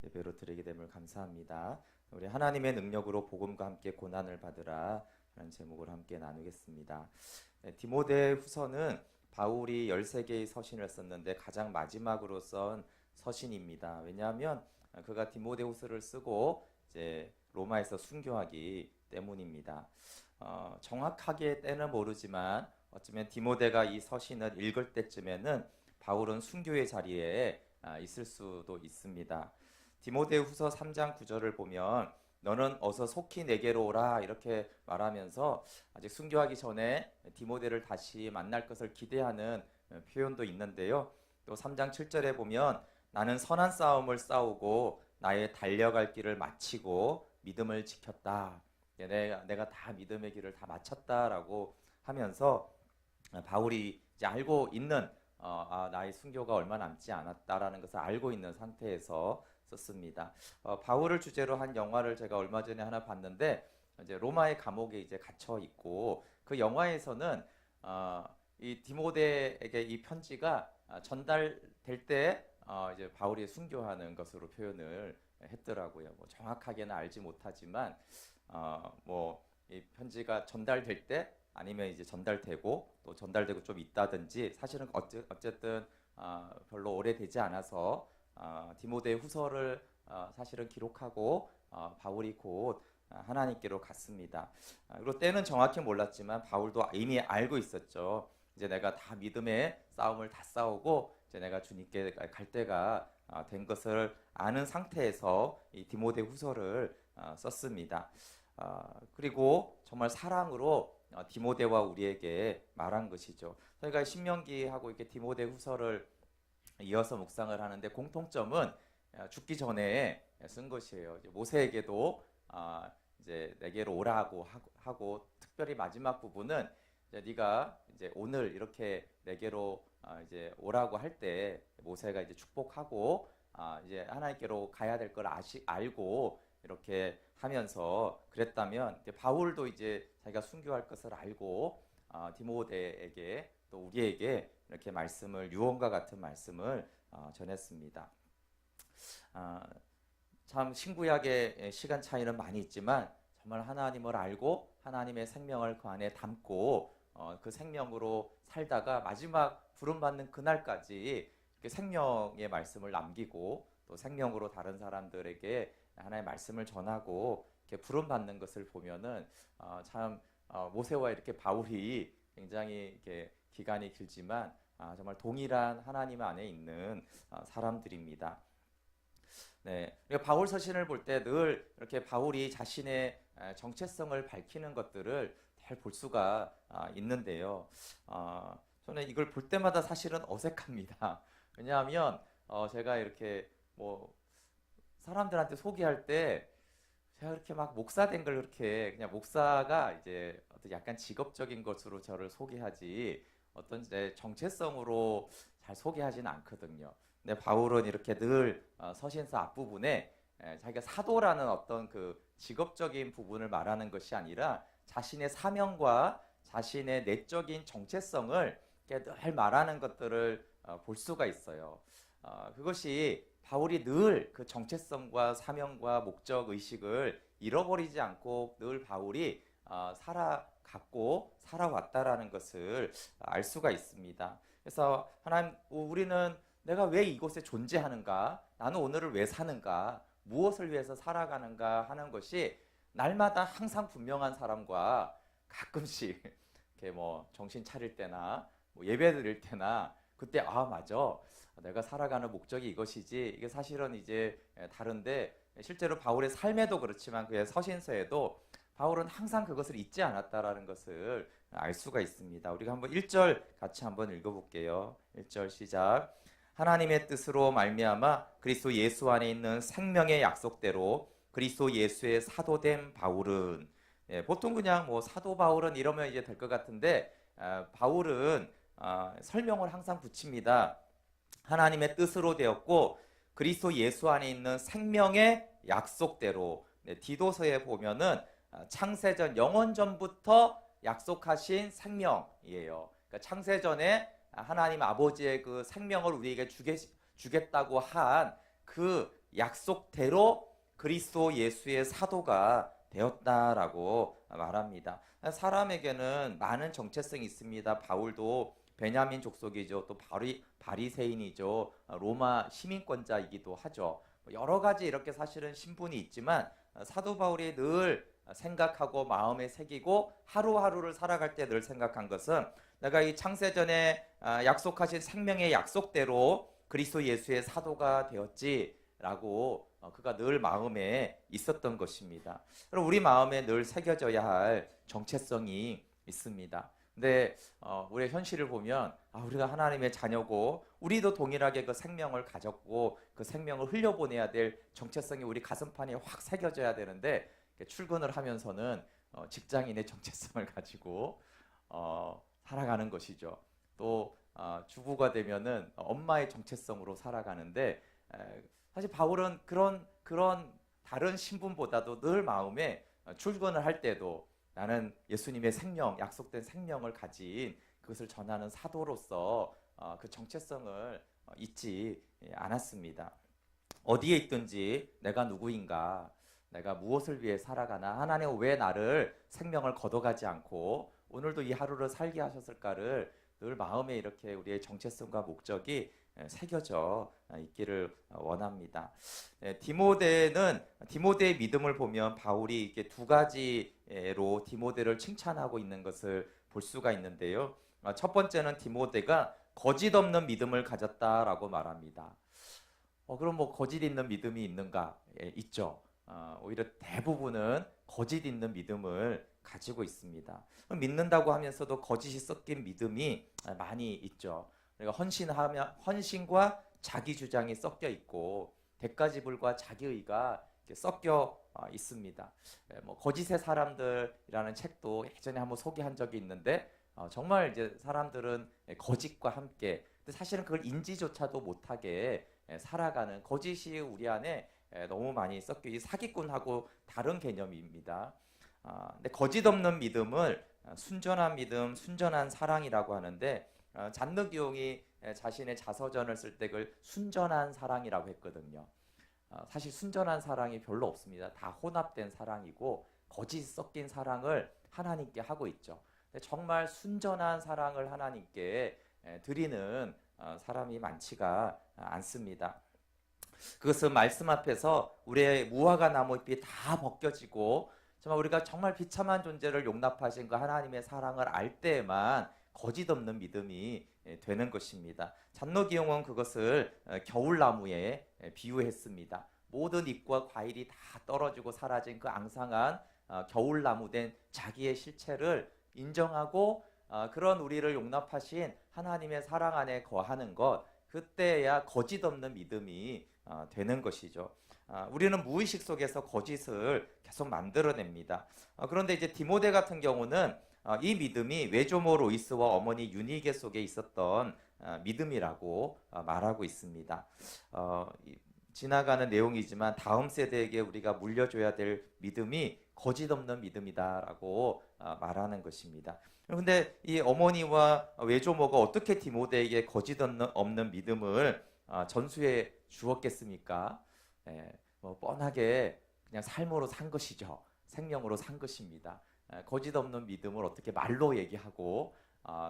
예배로 드리게 됨을 감사합니다. 우리 하나님의 능력으로 복음과 함께 고난을 받으라 라는 제목을 함께 나누겠습니다. 디모데 후서는 바울이 13개의 서신을 썼는데 가장 마지막으로 쓴 서신입니다. 왜냐하면 그가 디모데 후서를 쓰고 이제 로마에서 순교하기 때문입니다. 정확하게 때는 모르지만 어쩌면 디모데가 이 서신을 읽을 때쯤에는 바울은 순교의 자리에 있을 수도 있습니다. 디모데후서 3장 9절을 보면 너는 어서 속히 내게로 오라 이렇게 말하면서 아직 순교하기 전에 디모데를 다시 만날 것을 기대하는 표현도 있는데요. 또 3장 7절에 보면 나는 선한 싸움을 싸우고 나의 달려갈 길을 마치고 믿음을 지켰다. 내가 다 믿음의 길을 다 마쳤다라고 하면서 바울이 이제 알고 있는 나의 순교가 얼마 남지 않았다라는 것을 알고 있는 상태에서 썼습니다. 바울을 주제로 한 영화를 제가 얼마 전에 하나 봤는데 이제 로마의 감옥에 이제 갇혀 있고 그 영화에서는 이 디모데에게 이 편지가 전달될 때 이제 바울이 순교하는 것으로 표현을 했더라고요. 뭐 정확하게는 알지 못하지만 뭐 이 편지가 전달될 때 아니면 이제 전달되고 또 전달되고 좀 있다든지 사실은 어쨌든 별로 오래되지 않아서 디모데 후서를 사실은 기록하고 바울이 곧 하나님께로 갔습니다. 그리고 때는 정확히 몰랐지만 바울도 이미 알고 있었죠. 이제 내가 다 믿음의 싸움을 다 싸우고 이제 내가 주님께 갈 때가 된 것을 아는 상태에서 이 디모데 후서를 썼습니다. 그리고 정말 사랑으로 디모데와 우리에게 말한 것이죠. 저희가 신명기하고 이렇게 디모데 후서를 이어서 묵상을 하는데 공통점은 죽기 전에 쓴 것이에요. 이제 모세에게도 이제 내게로 오라고 하고 특별히 마지막 부분은 이제 네가 이제 오늘 이렇게 내게로 이제 오라고 할 때 모세가 이제 축복하고 이제 하나님께로 가야 될 걸 알고 이렇게 하면서 그랬다면 이제 바울도 이제 자기가 순교할 것을 알고 디모데에게 또 우리에게 이렇게 말씀을 유언과 같은 말씀을 전했습니다. 참 신구약의 시간 차이는 많이 있지만 정말 하나님을 알고 하나님의 생명을 그 안에 담고 그 생명으로 살다가 마지막 부름받는 그날까지 이렇게 생명의 말씀을 남기고 또 생명으로 다른 사람들에게 하나님의 말씀을 전하고 이렇게 부름받는 것을 보면은 참 모세와 이렇게 바울이 굉장히 이렇게 기간이 길지만 정말 동일한 하나님 안에 있는 사람들입니다. 네, 우리가 바울 서신을 볼 때 늘 이렇게 바울이 자신의 정체성을 밝히는 것들을 잘 볼 수가 있는데요. 저는 이걸 볼 때마다 사실은 어색합니다. 왜냐하면 제가 이렇게 뭐 사람들한테 소개할 때 제가 그렇게 막 목사 된 걸 그렇게 그냥 목사가 이제 어떤 약간 직업적인 것으로 저를 소개하지 어떤 내 정체성으로 잘 소개하지는 않거든요. 근데 바울은 이렇게 늘 서신서 앞부분에 자기가 사도라는 어떤 그 직업적인 부분을 말하는 것이 아니라 자신의 사명과 자신의 내적인 정체성을 이렇게 늘 말하는 것들을 볼 수가 있어요. 그것이 바울이 늘 그 정체성과 사명과 목적 의식을 잃어버리지 않고 늘 바울이 살아갔고 살아왔다라는 것을 알 수가 있습니다. 그래서 하나님, 우리는 내가 왜 이곳에 존재하는가? 나는 오늘을 왜 사는가? 무엇을 위해서 살아가는가 하는 것이 날마다 항상 분명한 사람과 가끔씩 이렇게 뭐 정신 차릴 때나 뭐 예배 드릴 때나 그때 맞아. 내가 살아가는 목적이 이것이지. 이게 사실은 이제 다른데 실제로 바울의 삶에도 그렇지만 그의 서신서에도 바울은 항상 그것을 잊지 않았다라는 것을 알 수가 있습니다. 우리가 한번 1절 같이 한번 읽어볼게요. 1절 시작. 하나님의 뜻으로 말미암아 그리스도 예수 안에 있는 생명의 약속대로 그리스도 예수의 사도된 바울은 보통 그냥 뭐 사도 바울은 이러면 이제 될 것 같은데 바울은 설명을 항상 붙입니다. 하나님의 뜻으로 되었고 그리스도 예수 안에 있는 생명의 약속대로 디도서에 보면은 창세전 영원전부터 약속하신 생명이에요. 그러니까 창세전에 하나님 아버지의 그 생명을 우리에게 주겠다고 한 그 약속대로 그리스도 예수의 사도가 되었다라고 말합니다. 사람에게는 많은 정체성이 있습니다. 바울도 베냐민 족속이죠. 또 바리새인이죠. 로마 시민권자이기도 하죠. 여러 가지 이렇게 사실은 신분이 있지만 사도 바울이 늘 생각하고 마음에 새기고 하루하루를 살아갈 때 늘 생각한 것은 내가 이 창세전에 약속하신 생명의 약속대로 그리스도 예수의 사도가 되었지라고 그가 늘 마음에 있었던 것입니다. 그럼 우리 마음에 늘 새겨져야 할 정체성이 있습니다. 근데 우리의 현실을 보면 우리가 하나님의 자녀고 우리도 동일하게 그 생명을 가졌고 그 생명을 흘려보내야 될 정체성이 우리 가슴판에 확 새겨져야 되는데 출근을 하면서는 직장인의 정체성을 가지고 살아가는 것이죠. 또 주부가 되면은 엄마의 정체성으로 살아가는데 사실 바울은 그런 다른 신분보다도 늘 마음에 출근을 할 때도 나는 예수님의 생명, 약속된 생명을 가진 그것을 전하는 사도로서 그 정체성을 잊지 않았습니다. 어디에 있든지 내가 누구인가, 내가 무엇을 위해 살아가나, 하나님은 왜 나를 생명을 걷어가지 않고 오늘도 이 하루를 살게 하셨을까를 늘 마음에 이렇게 우리의 정체성과 목적이 새겨져 있기를 원합니다. 디모데의 믿음을 보면 바울이 이렇게 두 가지로 디모데를 칭찬하고 있는 것을 볼 수가 있는데요. 첫 번째는 디모데가 거짓 없는 믿음을 가졌다라고 말합니다. 그럼 뭐 거짓 있는 믿음이 있는가? 있죠. 오히려 대부분은 거짓 있는 믿음을 가지고 있습니다. 믿는다고 하면서도 거짓이 섞인 믿음이 많이 있죠. 그러니까 헌신과 자기 주장이 섞여 있고 대가지불과 자기의가 섞여 있습니다. 뭐 거짓의 사람들이라는 책도 예전에 한번 소개한 적이 있는데 정말 이제 사람들은 거짓과 함께 근데 사실은 그걸 인지조차도 못하게 살아가는 거짓이 우리 안에 너무 많이 섞여 이 사기꾼하고 다른 개념입니다. 근데 거짓 없는 믿음을 순전한 믿음, 순전한 사랑이라고 하는데 잔느 기용이 자신의 자서전을 쓸 때 그걸 순전한 사랑이라고 했거든요. 사실 순전한 사랑이 별로 없습니다. 다 혼합된 사랑이고 거짓 섞인 사랑을 하나님께 하고 있죠. 근데 정말 순전한 사랑을 하나님께 드리는 사람이 많지가 않습니다. 그것은 말씀 앞에서 우리의 무화과 나무잎이 다 벗겨지고 정말 우리가 정말 비참한 존재를 용납하신 그 하나님의 사랑을 알 때에만 거짓 없는 믿음이 되는 것입니다. 잔노기용은 그것을 겨울나무에 비유했습니다. 모든 잎과 과일이 다 떨어지고 사라진 그 앙상한 겨울나무 된 자기의 실체를 인정하고 그런 우리를 용납하신 하나님의 사랑 안에 거하는 것 그때야 거짓 없는 믿음이 되는 것이죠. 우리는 무의식 속에서 거짓을 계속 만들어냅니다. 그런데 이제 디모데 같은 경우는 이 믿음이 외조모 로이스와 어머니 유니게 속에 있었던 믿음이라고 말하고 있습니다. 지나가는 내용이지만 다음 세대에게 우리가 물려줘야 될 믿음이 거짓 없는 믿음이다라고 말하는 것입니다. 그런데 이 어머니와 외조모가 어떻게 디모데에게 거짓 없는 믿음을 전수해 주었겠습니까? 뭐 뻔하게 그냥 삶으로 산 것이죠. 생명으로 산 것입니다. 거짓 없는 믿음을 어떻게 말로 얘기하고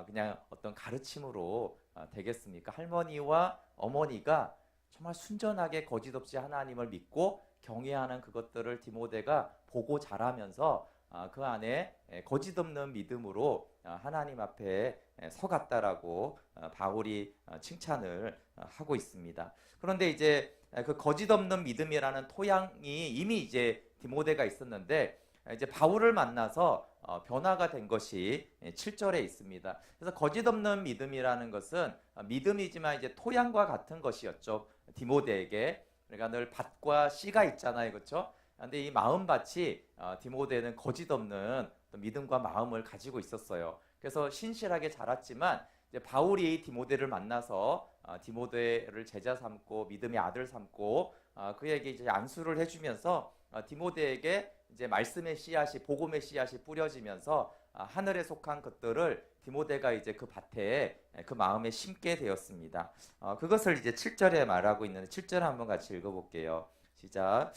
그냥 어떤 가르침으로 되겠습니까? 할머니와 어머니가 정말 순전하게 거짓 없이 하나님을 믿고 경외하는 그것들을 디모데가 보고 자라면서 그 안에 거짓 없는 믿음으로 하나님 앞에 서갔다라고 바울이 칭찬을 하고 있습니다. 그런데 이제 그 거짓 없는 믿음이라는 토양이 이미 이제 디모데가 있었는데 이제 바울을 만나서 변화가 된 것이 7절에 있습니다. 그래서 거짓 없는 믿음이라는 것은 믿음이지만 이제 토양과 같은 것이었죠. 디모데에게. 그러니까 늘 밭과 씨가 있잖아요. 그렇죠? 근데 이 마음밭이 디모데는 거짓 없는 믿음과 마음을 가지고 있었어요. 그래서 신실하게 자랐지만 이제 바울이 디모데를 만나서 디모데를 제자 삼고 믿음의 아들 삼고 그에게 이제 안수를 해주면서 디모데에게 이제 말씀의 씨앗이 복음의 씨앗이 뿌려지면서 하늘에 속한 것들을 디모데가 이제 그 밭에 그 마음에 심게 되었습니다. 그것을 이제 7절에 말하고 있는데 7절 한번 같이 읽어볼게요. 시작.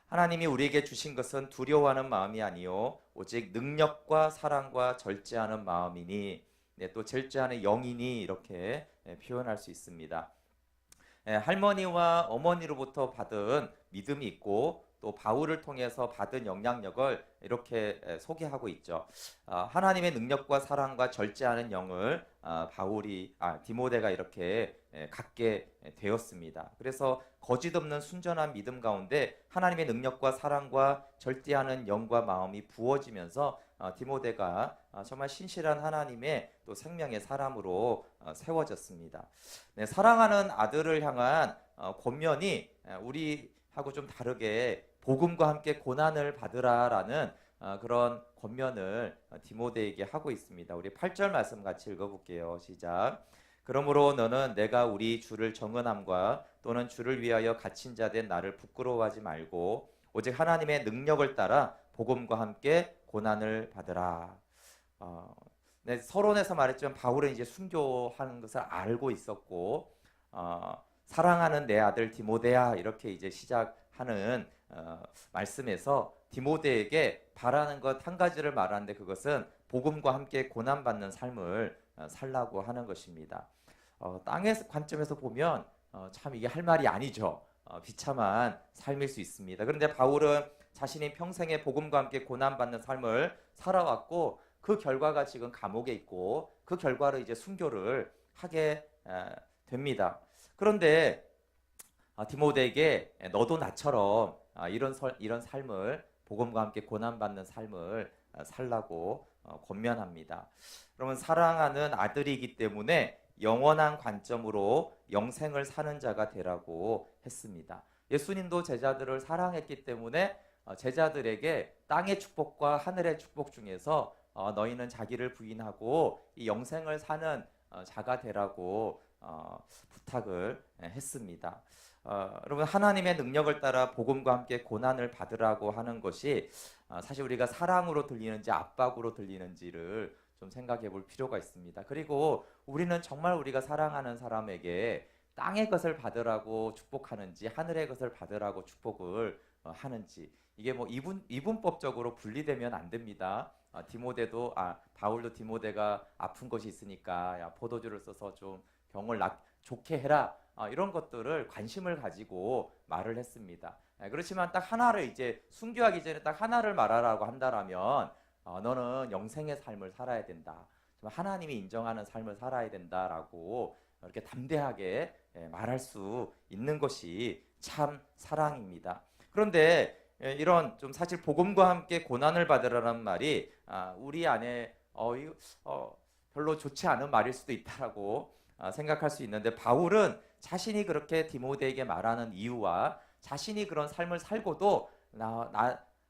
하나님이 우리에게 주신 것은 두려워하는 마음이 아니요 오직 능력과 사랑과 절제하는 마음이니, 네, 또 절제하는 영이니 이렇게 표현할 수 있습니다. 할머니와 어머니로부터 받은 믿음이 있고 또 바울을 통해서 받은 영향력을 이렇게 소개하고 있죠. 하나님의 능력과 사랑과 절제하는 영을 디모데가 이렇게 갖게 되었습니다. 그래서 거짓 없는 순전한 믿음 가운데 하나님의 능력과 사랑과 절제하는 영과 마음이 부어지면서 디모데가 정말 신실한 하나님의 또 생명의 사람으로 세워졌습니다. 네, 사랑하는 아들을 향한 권면이 우리하고 좀 다르게 복음과 함께 고난을 받으라라는 그런 권면을 디모데에게 하고 있습니다. 우리 8절 말씀 같이 읽어볼게요. 시작. 그러므로 너는 내가 우리 주를 정언함과 또는 주를 위하여 갇힌 자 된 나를 부끄러워하지 말고 오직 하나님의 능력을 따라 복음과 함께 고난을 받으라. 네, 서론에서 말했지만 바울은 이제 순교하는 것을 알고 있었고 사랑하는 내 아들 디모데야 이렇게 이제 시작하는 말씀에서 디모데에게 바라는 것 한 가지를 말하는데 그것은 복음과 함께 고난받는 삶을 살라고 하는 것입니다. 땅의 관점에서 보면 참 이게 할 말이 아니죠. 비참한 삶일 수 있습니다. 그런데 바울은 자신이 평생에 복음과 함께 고난받는 삶을 살아왔고 그 결과가 지금 감옥에 있고 그 결과로 이제 순교를 하게 됩니다. 그런데 디모데에게 너도 나처럼 이런 삶을 복음과 함께 고난받는 삶을 살라고 권면합니다. 그러면 사랑하는 아들이기 때문에 영원한 관점으로 영생을 사는 자가 되라고 했습니다. 예수님도 제자들을 사랑했기 때문에 제자들에게 땅의 축복과 하늘의 축복 중에서 너희는 자기를 부인하고 이 영생을 사는 자가 되라고 부탁을 했습니다. 여러분 하나님의 능력을 따라 복음과 함께 고난을 받으라고 하는 것이 사실 우리가 사랑으로 들리는지 압박으로 들리는지를 좀 생각해 볼 필요가 있습니다. 그리고 우리는 정말 우리가 사랑하는 사람에게 땅의 것을 받으라고 축복하는지 하늘의 것을 받으라고 축복을 하는지 이게 뭐 이분법적으로 분리되면 안 됩니다. 바울도 디모데가 아픈 것이 있으니까 야, 포도주를 써서 좀 병을 좋게 해라. 이런 것들을 관심을 가지고 말을 했습니다. 그렇지만 딱 하나를 이제 순교하기 전에 딱 하나를 말하라고 한다라면 너는 영생의 삶을 살아야 된다. 하나님이 인정하는 삶을 살아야 된다라고 이렇게 담대하게 말할 수 있는 것이 참 사랑입니다. 그런데 이런 좀 사실 복음과 함께 고난을 받으라는 말이 우리 안에 별로 좋지 않은 말일 수도 있다라고 생각할 수 있는데 바울은 자신이 그렇게 디모데에게 말하는 이유와 자신이 그런 삶을 살고도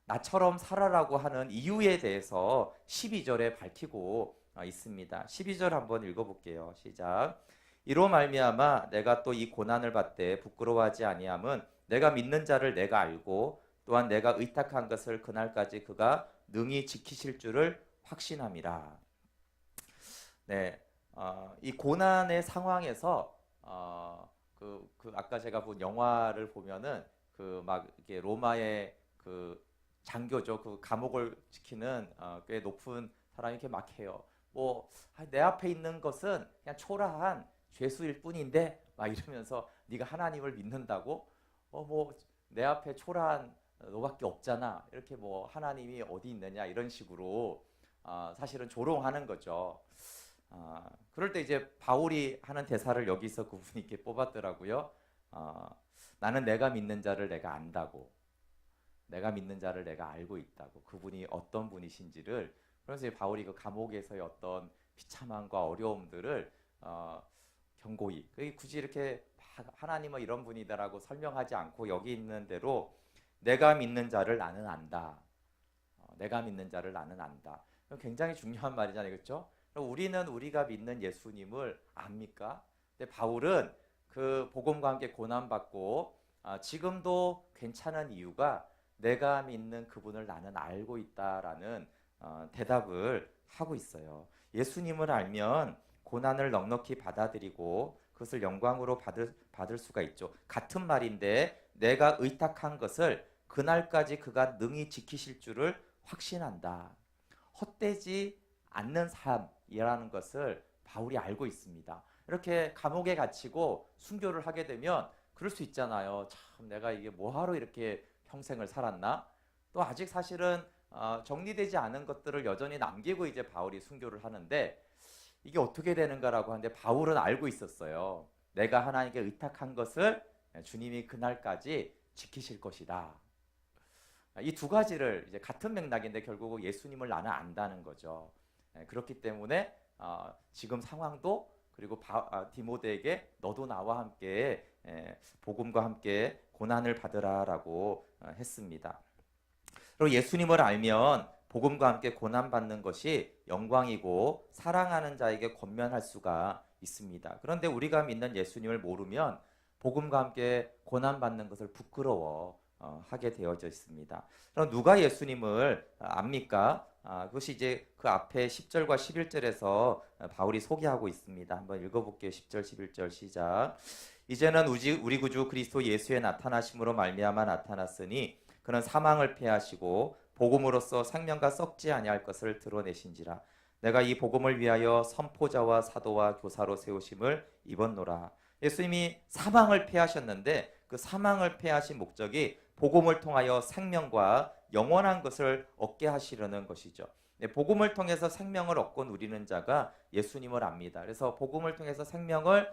나처럼 살아라고 하는 이유에 대해서 12절에 밝히고 있습니다. 12절 한번 읽어볼게요. 시작. 이로 말미암아 내가 또 이 고난을 받되 부끄러워하지 아니함은 내가 믿는 자를 내가 알고 또한 내가 의탁한 것을 그날까지 그가 능히 지키실 줄을 확신함이라. 네, 이 고난의 상황에서 아까 제가 본 영화를 보면은 막 이게 로마의 그 장교죠. 그 감옥을 지키는 꽤 높은 사람이 이렇게 막 해요. 뭐 내 앞에 있는 것은 그냥 초라한 죄수일 뿐인데 막 이러면서 네가 하나님을 믿는다고? 뭐 내 앞에 초라한 너밖에 없잖아. 이렇게 뭐 하나님이 어디 있느냐 이런 식으로 사실은 조롱하는 거죠. 그럴 때 이제 바울이 하는 대사를 여기서 그분이 이렇게 뽑았더라고요. 나는 내가 믿는 자를 내가 안다고. 내가 믿는 자를 내가 알고 있다고. 그분이 어떤 분이신지를. 그래서 바울이 그 감옥에서의 어떤 비참함과 어려움들을 견고히 굳이 이렇게 하나님은 이런 분이다라고 설명하지 않고 여기 있는 대로 내가 믿는 자를 나는 안다. 내가 믿는 자를 나는 안다. 굉장히 중요한 말이잖아요. 그렇죠? 우리는 우리가 믿는 예수님을 압니까? 근데 바울은 그 복음과 함께 고난받고 지금도 괜찮은 이유가 내가 믿는 그분을 나는 알고 있다라는 대답을 하고 있어요. 예수님을 알면 고난을 넉넉히 받아들이고 그것을 영광으로 받을 수가 있죠. 같은 말인데 내가 의탁한 것을 그날까지 그가 능히 지키실 줄을 확신한다. 헛되지 않는 삶이라는 것을 바울이 알고 있습니다. 이렇게 감옥에 갇히고 순교를 하게 되면 그럴 수 있잖아요. 참 내가 이게 뭐하러 이렇게 평생을 살았나? 또 아직 사실은 정리되지 않은 것들을 여전히 남기고 이제 바울이 순교를 하는데 이게 어떻게 되는가라고 하는데 바울은 알고 있었어요. 내가 하나님께 의탁한 것을 주님이 그날까지 지키실 것이다. 이 두 가지를 이제 같은 맥락인데 결국 예수님을 나는 안다는 거죠. 그렇기 때문에 지금 상황도 그리고 디모데에게 너도 나와 함께 복음과 함께 고난을 받으라라고 했습니다. 그리고 예수님을 알면 복음과 함께 고난 받는 것이 영광이고 사랑하는 자에게 권면할 수가 있습니다. 그런데 우리가 믿는 예수님을 모르면 복음과 함께 고난 받는 것을 부끄러워 하게 되어져 있습니다. 그럼 누가 예수님을 압니까? 그것이 이제 그 앞에 10절과 11절에서 바울이 소개하고 있습니다. 한번 읽어볼게요. 10절, 11절 시작. 이제는 우리 구주 그리스도 예수의 나타나심으로 말미암아 나타났으니 그는 사망을 패하시고 복음으로써 생명과 썩지 아니할 것을 드러내신지라. 내가 이 복음을 위하여 선포자와 사도와 교사로 세우심을 입었노라. 예수님이 사망을 패하셨는데 그 사망을 패하신 목적이 복음을 통하여 생명과 영원한 것을 얻게 하시려는 것이죠. 복음을 통해서 생명을 얻고 누리는 자가 예수님을 압니다. 그래서 복음을 통해서 생명을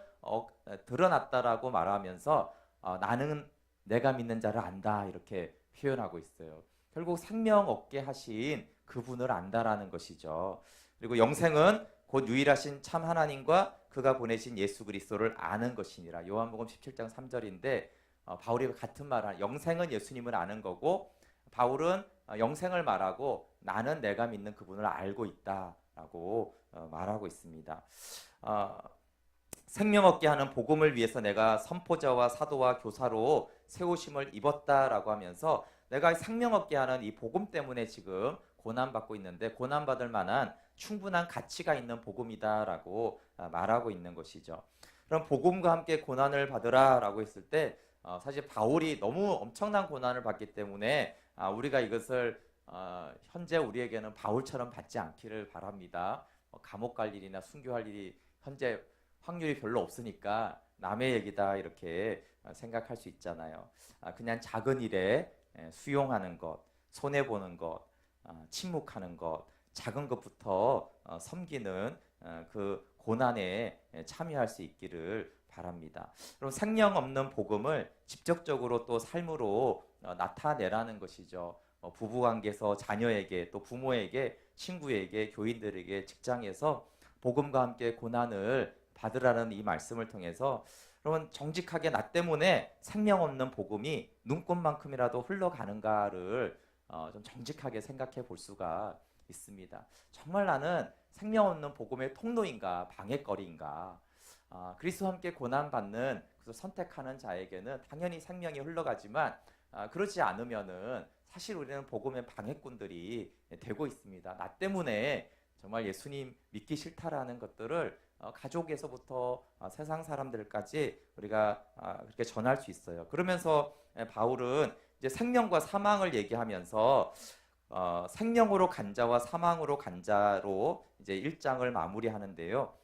드러났다라고 말하면서 나는 내가 믿는 자를 안다 이렇게 표현하고 있어요. 결국 생명 얻게 하신 그분을 안다라는 것이죠. 그리고 영생은 곧 유일하신 참 하나님과 그가 보내신 예수 그리스도를 아는 것이니라. 요한복음 17장 3절인데 바울이 같은 말을 영생은 예수님을 아는 거고 바울은 영생을 말하고 나는 내가 믿는 그분을 알고 있다라고 말하고 있습니다. 생명 얻게 하는 복음을 위해서 내가 선포자와 사도와 교사로 세우심을 입었다라고 하면서 내가 생명 얻게 하는 이 복음 때문에 지금 고난받고 있는데 고난받을 만한 충분한 가치가 있는 복음이다라고 말하고 있는 것이죠. 그럼 복음과 함께 고난을 받으라라고 했을 때 사실 바울이 너무 엄청난 고난을 받기 때문에 우리가 이것을 현재 우리에게는 바울처럼 받지 않기를 바랍니다. 감옥 갈 일이나 순교할 일이 현재 확률이 별로 없으니까 남의 얘기다 이렇게 생각할 수 있잖아요. 그냥 작은 일에 수용하는 것, 손해보는 것, 침묵하는 것, 작은 것부터 섬기는 그 고난에 참여할 수 있기를 바랍니다. 그럼 생명 없는 복음을 직접적으로 또 삶으로 나타내라는 것이죠. 부부관계에서 자녀에게 또 부모에게 친구에게 교인들에게 직장에서 복음과 함께 고난을 받으라는 이 말씀을 통해서 그러면 정직하게 나 때문에 생명 없는 복음이 눈꽃만큼이라도 흘러가는가를 좀 정직하게 생각해 볼 수가 있습니다. 정말 나는 생명 없는 복음의 통로인가 방해거리인가? 그리스도와 함께 고난받는 그래서 선택하는 자에게는 당연히 생명이 흘러가지만 그렇지 않으면은 사실 우리는 복음의 방해꾼들이 되고 있습니다. 나 때문에 정말 예수님 믿기 싫다라는 것들을 가족에서부터 세상 사람들까지 우리가 그렇게 전할 수 있어요. 그러면서 바울은 이제 생명과 사망을 얘기하면서 생명으로 간 자와 사망으로 간 자로 이제 1장을 마무리하는데요.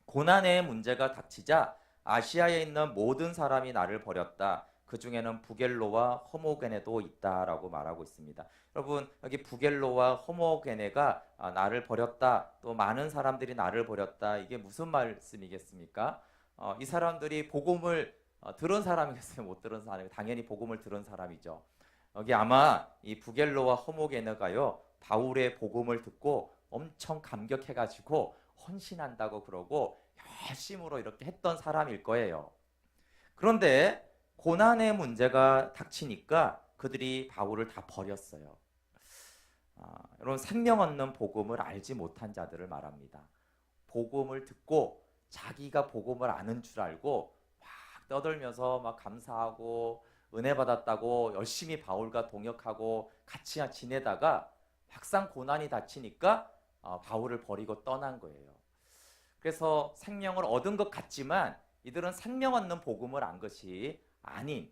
고난의 문제가 닥치자 아시아에 있는 모든 사람이 나를 버렸다. 그 중에는 부겔로와 호모게네도 있다라고 말하고 있습니다. 여러분 여기 부겔로와 호모게네가 나를 버렸다. 또 많은 사람들이 나를 버렸다. 이게 무슨 말씀이겠습니까? 이 사람들이 복음을 들은 사람이겠어요? 못 들은 사람이 당연히 복음을 들은 사람이죠. 여기 아마 이 부겔로와 호모게네가요 바울의 복음을 듣고 엄청 감격해가지고 헌신한다고 그러고 열심으로 이렇게 했던 사람일 거예요. 그런데 고난의 문제가 닥치니까 그들이 바울을 다 버렸어요. 여러분 생명 없는 복음을 알지 못한 자들을 말합니다. 복음을 듣고 자기가 복음을 아는 줄 알고 막 떠들면서 막 감사하고 은혜 받았다고 열심히 바울과 동역하고 같이 지내다가 막상 고난이 닥치니까 바울을 버리고 떠난 거예요. 그래서 생명을 얻은 것 같지만 이들은 생명 얻는 복음을 안 것이 아닌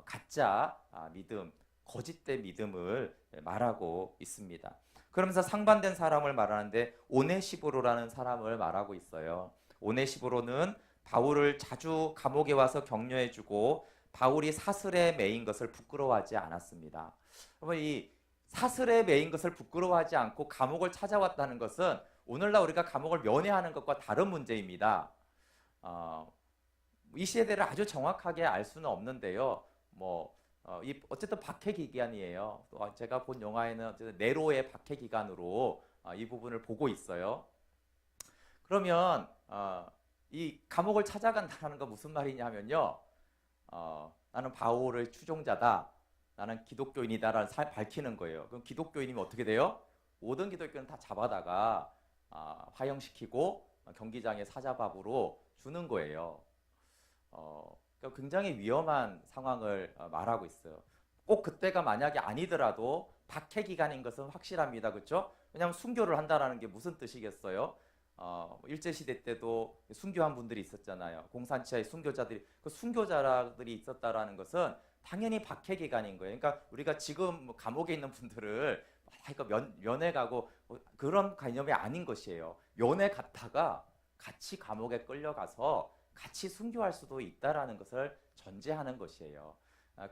가짜 믿음, 거짓된 믿음을 말하고 있습니다. 그러면서 상반된 사람을 말하는데 오네시보로라는 사람을 말하고 있어요. 오네시보로는 바울을 자주 감옥에 와서 격려해주고 바울이 사슬에 매인 것을 부끄러워하지 않았습니다. 이 사슬에 매인 것을 부끄러워하지 않고 감옥을 찾아왔다는 것은 오늘날 우리가 감옥을 면회하는 것과 다른 문제입니다. 이 시대를 아주 정확하게 알 수는 없는데요. 어쨌든 박해 기간이에요. 제가 본 영화에는 어쨌든 네로의 박해 기간으로 이 부분을 보고 있어요. 그러면 이 감옥을 찾아간다는 건 무슨 말이냐면요. 나는 바울의 추종자다. 나는 기독교인이다라는 밝히는 거예요. 그럼 기독교인이면 어떻게 돼요? 모든 기독교는 다 잡아다가 화형시키고 경기장의 사자밥으로 주는 거예요. 그러니까 굉장히 위험한 상황을 말하고 있어요. 꼭 그때가 만약에 아니더라도 박해 기간인 것은 확실합니다. 그렇죠? 왜냐하면 순교를 한다는 게 무슨 뜻이겠어요? 일제시대 때도 순교한 분들이 있었잖아요. 공산치하의 순교자들이, 그 순교자들이 있었다라는 것은 당연히 박해 기간인 거예요. 그러니까 우리가 지금 감옥에 있는 분들을 이거 면회 가고 그런 개념이 아닌 것이에요. 면회 갔다가 같이 감옥에 끌려가서 같이 순교할 수도 있다라는 것을 전제하는 것이에요.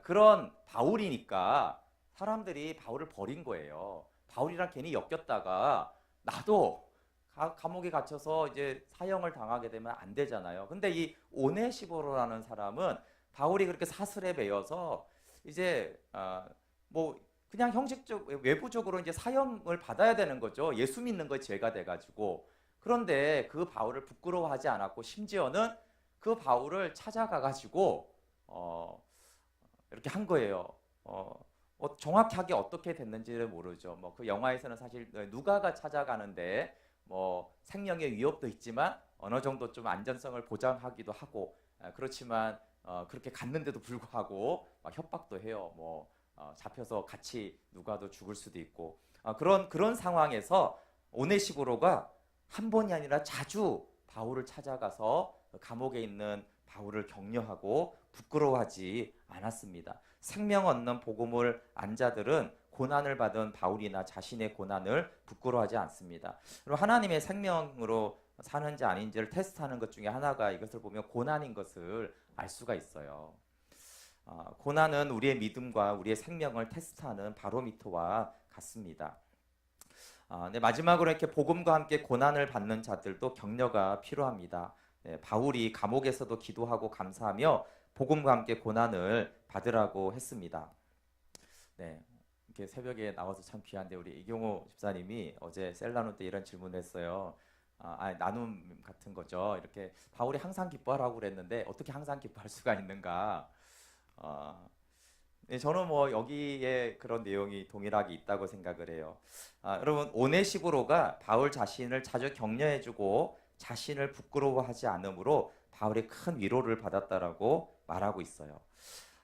그런 바울이니까 사람들이 바울을 버린 거예요. 바울이랑 괜히 엮였다가 나도 감옥에 갇혀서 이제 사형을 당하게 되면 안 되잖아요. 근데 이 오네시보로라는 사람은 바울이 그렇게 사슬에 매여서 이제 그냥 형식적 외부적으로 이제 사형을 받아야 되는 거죠. 예수 믿는 거 죄가 돼가지고. 그런데 그 바울을 부끄러워하지 않았고 심지어는 그 바울을 찾아가가지고 이렇게 한 거예요. 정확하게 어떻게 됐는지를 모르죠. 그 영화에서는 사실 누가가 찾아가는데 생명의 위협도 있지만 어느 정도 좀 안전성을 보장하기도 하고 그렇지만 그렇게 갔는데도 불구하고 협박도 해요. 잡혀서 같이 누가도 죽을 수도 있고 그런 상황에서 오네시보로가 한 번이 아니라 자주 바울을 찾아가서 감옥에 있는 바울을 격려하고 부끄러워하지 않았습니다. 생명 얻는 복음을 안 자들은 고난을 받은 바울이나 자신의 고난을 부끄러워하지 않습니다. 그리고 하나님의 생명으로 사는지 아닌지를 테스트하는 것 중에 하나가 이것을 보면 고난인 것을 알 수가 있어요. 고난은 우리의 믿음과 우리의 생명을 테스트하는 바로미터와 같습니다. 네, 마지막으로 이렇게 복음과 함께 고난을 받는 자들도 격려가 필요합니다. 네, 바울이 감옥에서도 기도하고 감사하며 복음과 함께 고난을 받으라고 했습니다. 네, 이렇게 새벽에 나와서 참 귀한데 우리 이경호 집사님이 어제 셀라노 때 이런 질문을 했어요. 나눔 같은 거죠. 이렇게 바울이 항상 기뻐하라고 그랬는데 어떻게 항상 기뻐할 수가 있는가? 네, 저는 여기에 그런 내용이 동일하게 있다고 생각을 해요. 여러분 오네시보로가 바울 자신을 자주 격려해주고 자신을 부끄러워하지 않으므로 바울이 큰 위로를 받았다라고 말하고 있어요.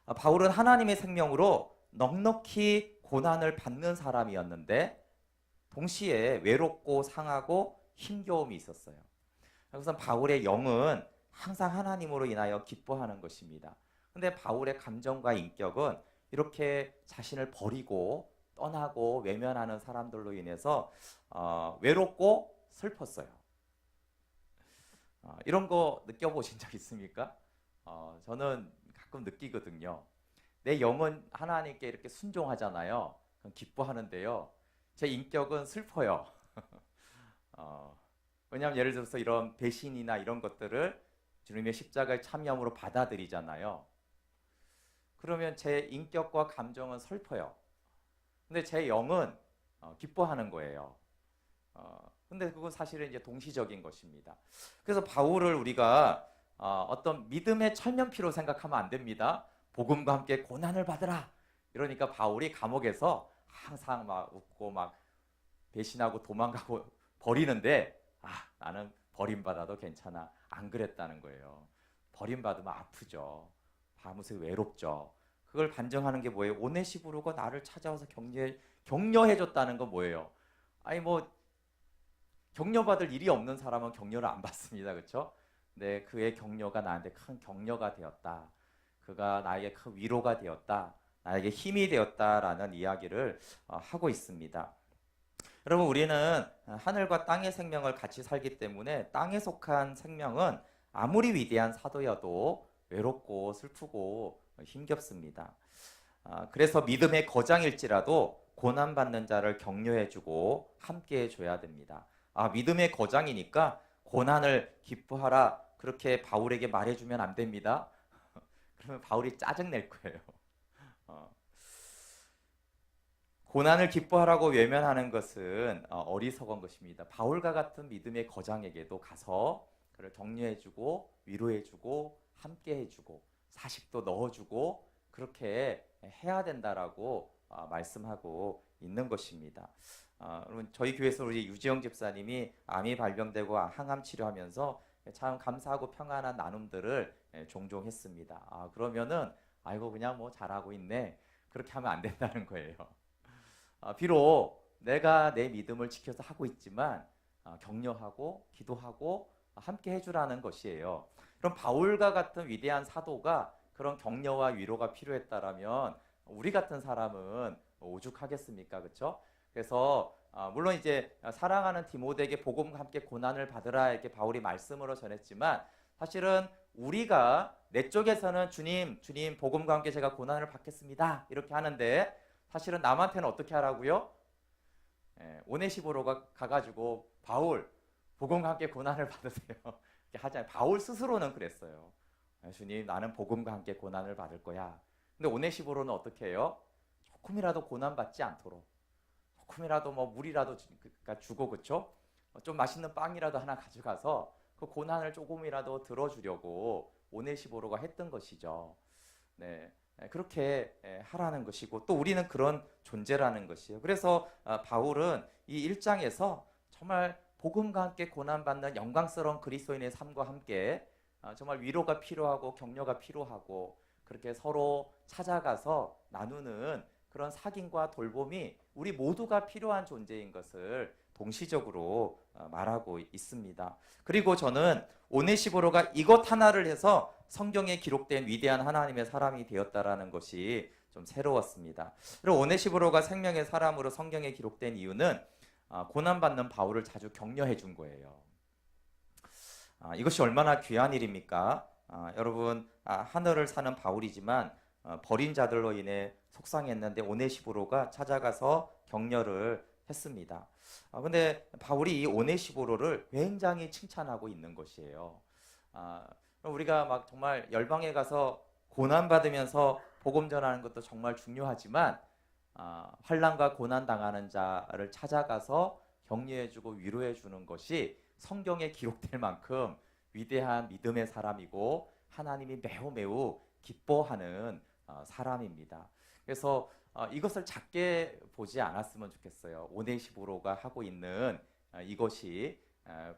바울은 하나님의 생명으로 넉넉히 고난을 받는 사람이었는데 동시에 외롭고 상하고 힘겨움이 있었어요. 그래서 바울의 영은 항상 하나님으로 인하여 기뻐하는 것입니다. 근데 바울의 감정과 인격은 이렇게 자신을 버리고 떠나고 외면하는 사람들로 인해서 외롭고 슬펐어요. 이런 거 느껴보신 적 있습니까? 저는 가끔 느끼거든요. 내 영은 하나님께 이렇게 순종하잖아요. 그럼 기뻐하는데요. 제 인격은 슬퍼요. 왜냐하면 예를 들어서 이런 배신이나 이런 것들을 주님의 십자가의 참여함으로 받아들이잖아요. 그러면 제 인격과 감정은 슬퍼요. 근데 제 영은 기뻐하는 거예요. 근데 그건 사실은 이제 동시적인 것입니다. 그래서 바울을 우리가 어떤 믿음의 철면피로 생각하면 안 됩니다. 복음과 함께 고난을 받으라. 이러니까 바울이 감옥에서 항상 막 웃고 막 배신하고 도망가고 버리는데 나는 버림받아도 괜찮아. 안 그랬다는 거예요. 버림받으면 아프죠. 밤새 외롭죠. 그걸 반증하는 게 뭐예요? 오네시보로가 나를 찾아와서 격려해 줬다는 건 뭐예요? 아니 뭐 격려받을 일이 없는 사람은 격려를 안 받습니다. 그렇죠? 네, 그의 격려가 나한테 큰 격려가 되었다. 그가 나에게 큰 위로가 되었다. 나에게 힘이 되었다라는 이야기를 하고 있습니다. 여러분, 우리는 하늘과 땅의 생명을 같이 살기 때문에 땅에 속한 생명은 아무리 위대한 사도여도 외롭고 슬프고 힘겹습니다. 그래서 믿음의 거장일지라도 고난받는 자를 격려해주고 함께해줘야 됩니다. 믿음의 거장이니까 고난을 기뻐하라 그렇게 바울에게 말해주면 안 됩니다. 그러면 바울이 짜증낼 거예요. 고난을 기뻐하라고 외면하는 것은 어리석은 것입니다. 바울과 같은 믿음의 거장에게도 가서 그를 격려해주고 위로해주고 함께해주고 사식도 넣어주고 그렇게 해야 된다라고 말씀하고 있는 것입니다. 여러분, 저희 교회에서 우리 유지영 집사님이 암이 발병되고 항암 치료하면서 참 감사하고 평안한 나눔들을 종종 했습니다. 그러면은 아이고 그냥 뭐 잘하고 있네 그렇게 하면 안 된다는 거예요. 비록 내가 내 믿음을 지켜서 하고 있지만 격려하고 기도하고 함께 해주라는 것이에요. 그럼 바울과 같은 위대한 사도가 그런 격려와 위로가 필요했다라면 우리 같은 사람은 오죽하겠습니까? 그렇죠? 그래서 물론 이제 사랑하는 디모데에게 복음과 함께 고난을 받으라 이렇게 바울이 말씀으로 전했지만 사실은 우리가 내 쪽에서는 주님 복음과 함께 제가 고난을 받겠습니다 이렇게 하는데 사실은 남한테는 어떻게 하라고요? 오네시보로가 가가지고 바울 복음과 함께 고난을 받으세요 이렇게 하잖아요. 바울 스스로는 그랬어요. 주님 나는 복음과 함께 고난을 받을 거야. 근데 오네시보로는 어떻게 해요? 조금이라도 고난 받지 않도록 조금이라도 뭐 물이라도 주고 그쵸? 좀 맛있는 빵이라도 하나 가져가서 그 고난을 조금이라도 들어주려고 오네시보로가 했던 것이죠. 네. 그렇게 하라는 것이고 또 우리는 그런 존재라는 것이에요. 그래서 바울은 이 1장에서 정말 복음과 함께 고난받는 영광스러운 그리스도인의 삶과 함께 정말 위로가 필요하고 격려가 필요하고 그렇게 서로 찾아가서 나누는 그런 사귐과 돌봄이 우리 모두가 필요한 존재인 것을 동시적으로 말하고 있습니다. 그리고 저는 오네시보로가 이것 하나를 해서 성경에 기록된 위대한 하나님의 사람이 되었다라는 것이 좀 새로웠습니다. 그리고 오네시보로가 생명의 사람으로 성경에 기록된 이유는 고난받는 바울을 자주 격려해 준 거예요. 이것이 얼마나 귀한 일입니까? 여러분 하늘을 사는 바울이지만 버린 자들로 인해 속상했는데 오네시보로가 찾아가서 격려를 했습니다. 근데 바울이 이 오네시보로를 굉장히 칭찬하고 있는 것이에요. 우리가 막 정말 열방에 가서 고난 받으면서 복음 전하는 것도 정말 중요하지만 환난과 고난 당하는 자를 찾아가서 격려해주고 위로해주는 것이 성경에 기록될 만큼 위대한 믿음의 사람이고 하나님이 매우 매우 기뻐하는 사람입니다. 그래서 이것을 작게 보지 않았으면 좋겠어요. 오네시보로가 하고 있는 이것이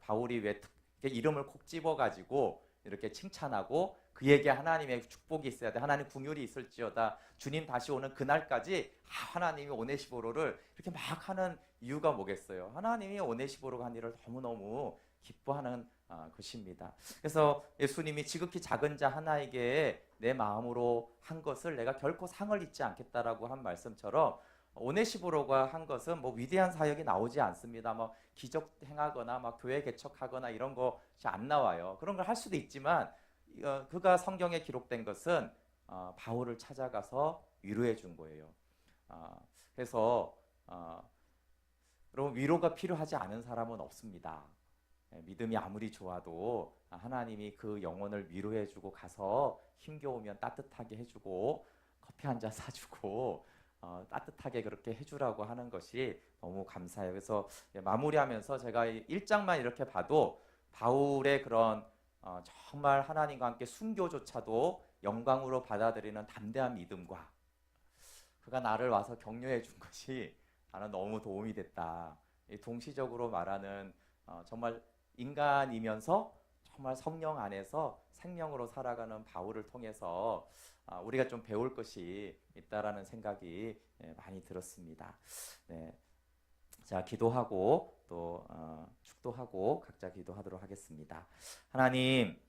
바울이 왜 이름을 콕 집어가지고 이렇게 칭찬하고 그에게 하나님의 축복이 있어야 돼. 하나님 긍휼이 있을지어다. 주님 다시 오는 그날까지 하나님이 오네시보로를 이렇게 막 하는 이유가 뭐겠어요? 하나님이 오네시보로가 한 일을 너무너무 기뻐하는 것입니다. 그래서 예수님이 지극히 작은 자 하나에게 내 마음으로 한 것을 내가 결코 상을 잊지 않겠다라고 한 말씀처럼 오네시보로가 한 것은 뭐 위대한 사역이 나오지 않습니다. 뭐 기적 행하거나 막 교회 개척하거나 이런 것이 안 나와요. 그런 걸 할 수도 있지만 그가 성경에 기록된 것은 바울을 찾아가서 위로해 준 거예요. 그래서 여러분 위로가 필요하지 않은 사람은 없습니다. 믿음이 아무리 좋아도 하나님이 그 영혼을 위로해주고 가서 힘겨우면 따뜻하게 해주고 커피 한 잔 사주고 따뜻하게 그렇게 해주라고 하는 것이 너무 감사해요. 그래서 마무리하면서 제가 1장만 이렇게 봐도 바울의 그런 정말 하나님과 함께 순교조차도 영광으로 받아들이는 담대한 믿음과 그가 나를 와서 격려해 준 것이 나는 너무 도움이 됐다. 동시적으로 말하는 정말 인간이면서 정말 성령 안에서 생명으로 살아가는 바울을 통해서 우리가 좀 배울 것이 있다라는 생각이 많이 들었습니다. 네. 자, 기도하고 또 축도하고 각자 기도하도록 하겠습니다. 하나님,